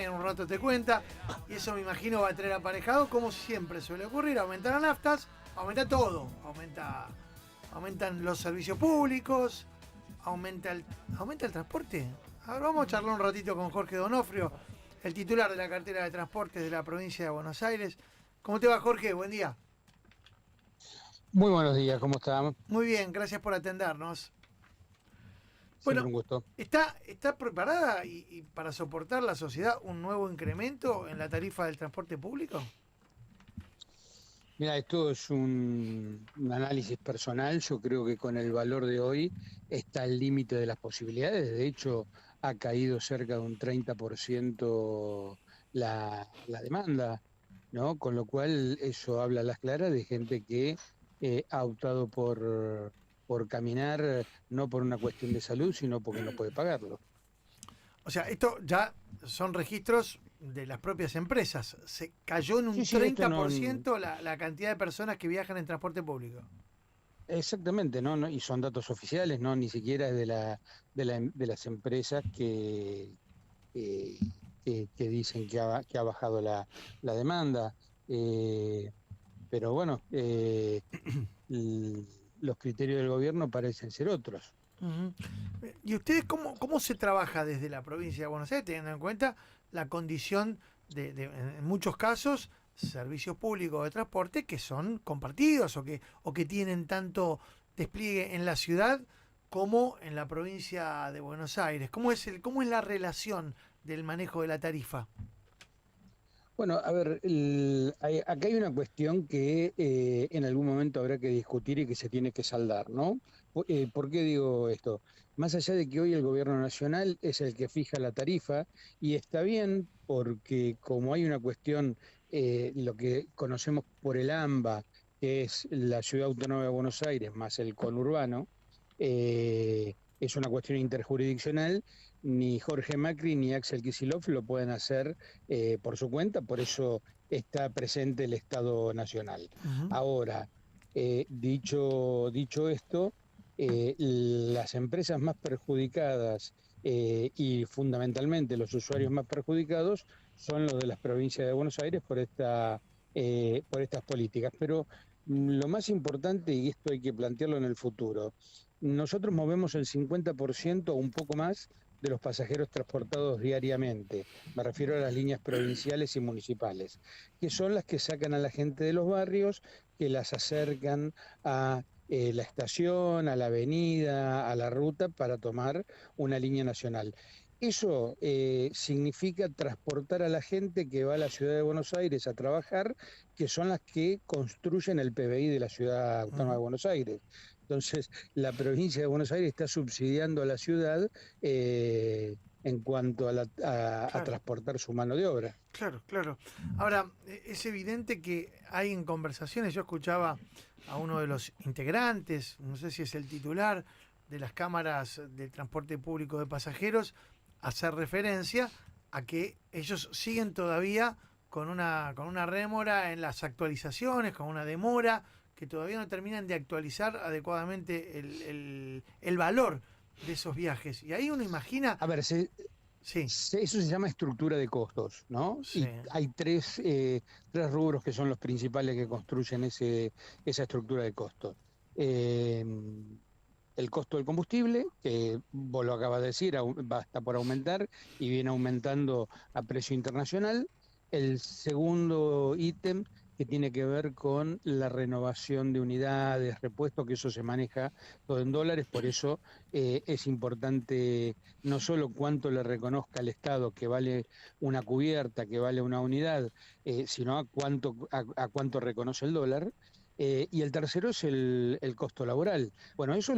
y en un rato te cuenta. Y eso me imagino va a traer aparejado, como siempre suele ocurrir, aumentar las naftas, aumenta todo. Aumentan los servicios públicos, aumenta el transporte. Ahora vamos a charlar un ratito con Jorge Donofrio, el titular de la cartera de transportes de la provincia de Buenos Aires. ¿Cómo te va, Jorge? Buen día. Muy buenos días, ¿cómo están? Muy bien, gracias por atendernos. Siempre Bueno, un gusto. ¿está preparada y para soportar la sociedad un nuevo incremento en la tarifa del transporte público? Mira, esto es un análisis personal. Yo creo que con el valor de hoy está al límite de las posibilidades. De hecho, ha caído cerca de un 30% la demanda, ¿no? Con lo cual eso habla a las claras de gente que ha optado por caminar, no por una cuestión de salud, sino porque no puede pagarlo. O sea, esto ya son registros de las propias empresas. Se cayó en Sí, un sí, esto no. 30% la cantidad de personas que viajan en transporte público. Exactamente, ¿no? Y son datos oficiales, ¿no? Ni siquiera es de las empresas eh, que dicen que ha bajado la demanda. Eh, pero bueno, l- los criterios del gobierno parecen ser otros. Ujú. ¿Y ustedes cómo se trabaja desde la provincia de Buenos Aires, teniendo en cuenta la condición en muchos casos, servicios públicos de transporte que son compartidos o que tienen tanto despliegue en la ciudad como en la provincia de Buenos Aires? ¿Cómo es la relación del manejo de la tarifa? Bueno, a ver, acá hay una cuestión que en algún momento habrá que discutir y que se tiene que saldar, ¿no? ¿Por qué digo esto? Más allá de que hoy el gobierno nacional es el que fija la tarifa, y está bien porque como hay una cuestión, lo que conocemos por el AMBA, que es la Ciudad Autónoma de Buenos Aires más el conurbano, es una cuestión interjurisdiccional. Ni Jorge Macri ni Axel Kicillof lo pueden hacer por su cuenta, por eso está presente el Estado Nacional. Ujú. Ahora, dicho esto, las empresas más perjudicadas y fundamentalmente los usuarios más perjudicados son los de las provincias de Buenos Aires por estas políticas. Pero lo más importante, y esto hay que plantearlo en el futuro, nosotros movemos el 50% o un poco más de los pasajeros transportados diariamente. Me refiero a las líneas provinciales y municipales, que son las que sacan a la gente de los barrios, que las acercan a la estación, a la avenida, a la ruta para tomar una línea nacional. Eso significa transportar a la gente que va a la ciudad de Buenos Aires a trabajar, que son las que construyen el PBI de la ciudad autónoma de Ujú. Buenos Aires. Entonces, la provincia de Buenos Aires está subsidiando a la ciudad en cuanto a Claro. transportar su mano de obra. Claro, claro. Ahora, es evidente que hay en conversaciones, yo escuchaba a uno de los integrantes, no sé si es el titular de las cámaras de transporte público de pasajeros, hacer referencia a que ellos siguen todavía con una rémora en las actualizaciones, con una demora, que todavía no terminan de actualizar adecuadamente el valor de esos viajes. Y ahí uno imagina, A ver, sí, eso se llama estructura de costos, ¿no? sí, Y hay tres rubros que son los principales que construyen esa estructura de costos. Eh, el costo del combustible, que vos lo acabas de decir, está por aumentar y viene aumentando a precio internacional. El segundo ítem que tiene que ver con la renovación de unidades, repuestos, que eso se maneja todo en dólares. Por eso es importante no solo cuánto le reconozca al Estado que vale una cubierta, que vale una unidad, sino a cuánto reconoce el dólar. Y el tercero es el costo laboral. Bueno, eso es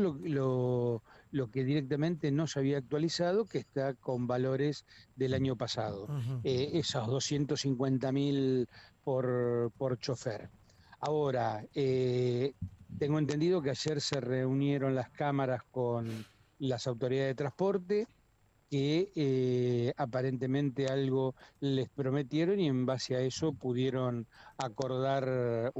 lo que directamente no se había actualizado, que está con valores del año pasado, ujú, esos 250.000 por chofer. Ahora, tengo entendido que ayer se reunieron las cámaras con las autoridades de transporte, que aparentemente algo les prometieron y en base a eso pudieron acordar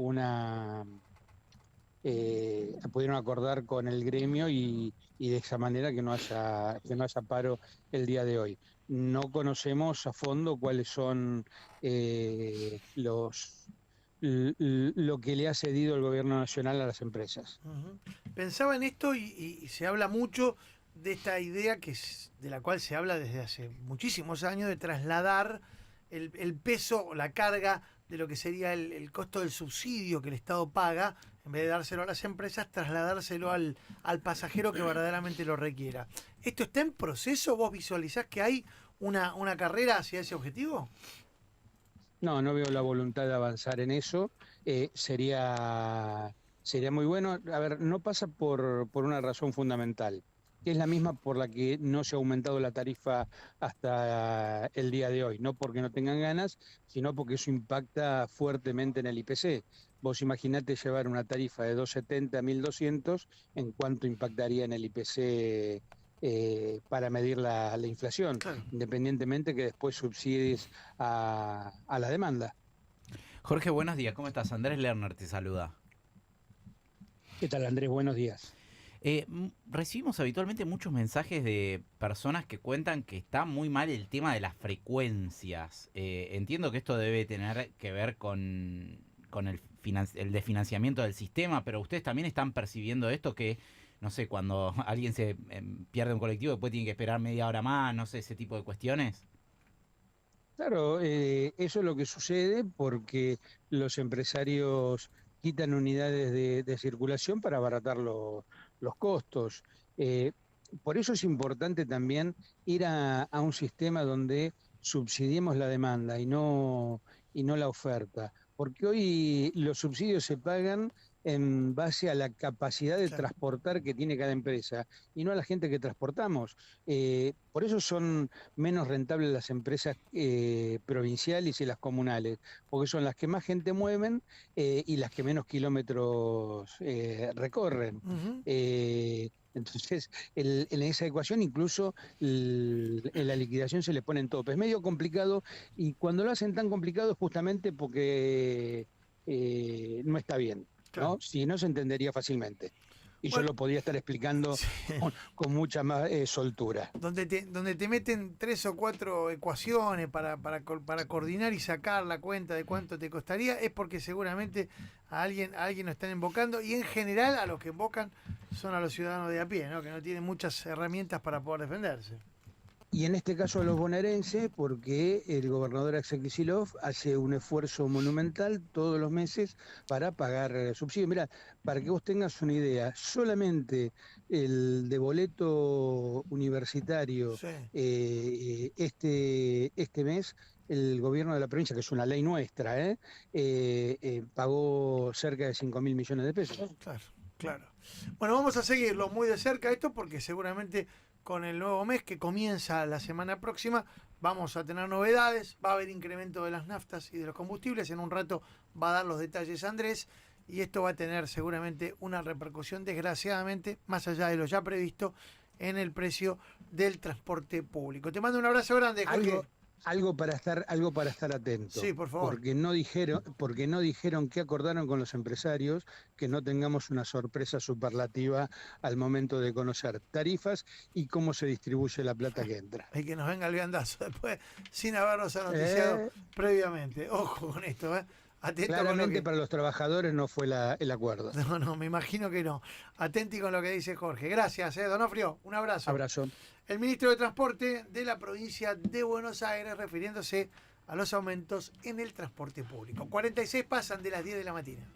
con el gremio y de esa manera que no haya paro el día de hoy. no conocemos a fondo cuáles son lo que le ha cedido el gobierno nacional a las empresas. Pensaba en esto y se habla mucho de esta idea de la cual se habla desde hace muchísimos años, de trasladar el peso o la carga de lo que sería el costo del subsidio que el Estado paga, en vez de dárselo a las empresas, trasladárselo al pasajero que verdaderamente lo requiera. ¿Esto está en proceso? ¿Vos visualizás que hay una carrera hacia ese objetivo? No, no veo la voluntad de avanzar en eso. Sería muy bueno. A ver, no pasa por una razón fundamental, que es la misma por la que no se ha aumentado la tarifa hasta el día de hoy. No porque no tengan ganas, sino porque eso impacta fuertemente en el IPC. Vos imaginate llevar una tarifa de 270 a 1.200, ¿en cuánto impactaría en el IPC para medir la inflación? Claro. Independientemente que después subsidies a la demanda. Jorge, buenos días. ¿Cómo estás? Andrés Lerner te saluda. ¿Qué tal, Andrés? Buenos días. Recibimos habitualmente muchos mensajes de personas que cuentan que está muy mal el tema de las frecuencias. Entiendo que esto debe tener que ver con el desfinanciamiento del sistema, pero ustedes también están percibiendo esto que, no sé, cuando alguien se pierde un colectivo, después tiene que esperar media hora más, no sé, ese tipo de cuestiones. Claro, eso es lo que sucede porque los empresarios quitan unidades de circulación para abaratar los costos. Eh, por eso es importante también ir a un sistema donde subsidiemos la demanda y no la oferta, porque hoy los subsidios se pagan en base a la capacidad de Claro. transportar que tiene cada empresa y no a la gente que transportamos. Por eso son menos rentables las empresas provinciales y las comunales, porque son las que más gente mueven y las que menos kilómetros recorren. Ujú. Entonces, en esa ecuación incluso en la liquidación se le ponen topes. Es medio complicado y cuando lo hacen tan complicado es justamente porque no está bien, Claro. ¿no? Si no se entendería fácilmente. Y yo Bueno, lo podría estar explicando sí. con mucha más soltura. Donde te meten 3 o 4 ecuaciones para coordinar y sacar la cuenta de cuánto te costaría, es porque seguramente a alguien lo están invocando, y en general a los que invocan son a los ciudadanos de a pie, ¿no? Que no tienen muchas herramientas para poder defenderse. Y en este caso a los bonaerenses, porque el gobernador Axel Kicillof hace un esfuerzo monumental todos los meses para pagar subsidios. Mira, para que vos tengas una idea, solamente el de boleto universitario Sí. este mes, el gobierno de la provincia, que es una ley nuestra, pagó cerca de 5.000 millones de pesos. Claro, claro. Bueno, vamos a seguirlo muy de cerca esto, porque seguramente con el nuevo mes que comienza la semana próxima vamos a tener novedades, va a haber incremento de las naftas y de los combustibles. En un rato va a dar los detalles Andrés, y esto va a tener seguramente una repercusión, desgraciadamente, más allá de lo ya previsto, en el precio del transporte público. Te mando un abrazo grande, Jorge. Algo para estar atento, Sí, por favor. porque no dijeron qué acordaron con los empresarios, que no tengamos una sorpresa superlativa al momento de conocer tarifas y cómo se distribuye la plata que entra. Hay que nos venga el viandazo después, sin habernos noticiado previamente. Ojo con esto, ¿eh? Atento con lo Claramente que... para los trabajadores no fue el acuerdo. No, me imagino que no. Atenti con lo que dice Jorge. Gracias, Donofrio. Un abrazo. Abrazo. El ministro de Transporte de la provincia de Buenos Aires, refiriéndose a los aumentos en el transporte público. 46 pasan de las 10 de la mañana.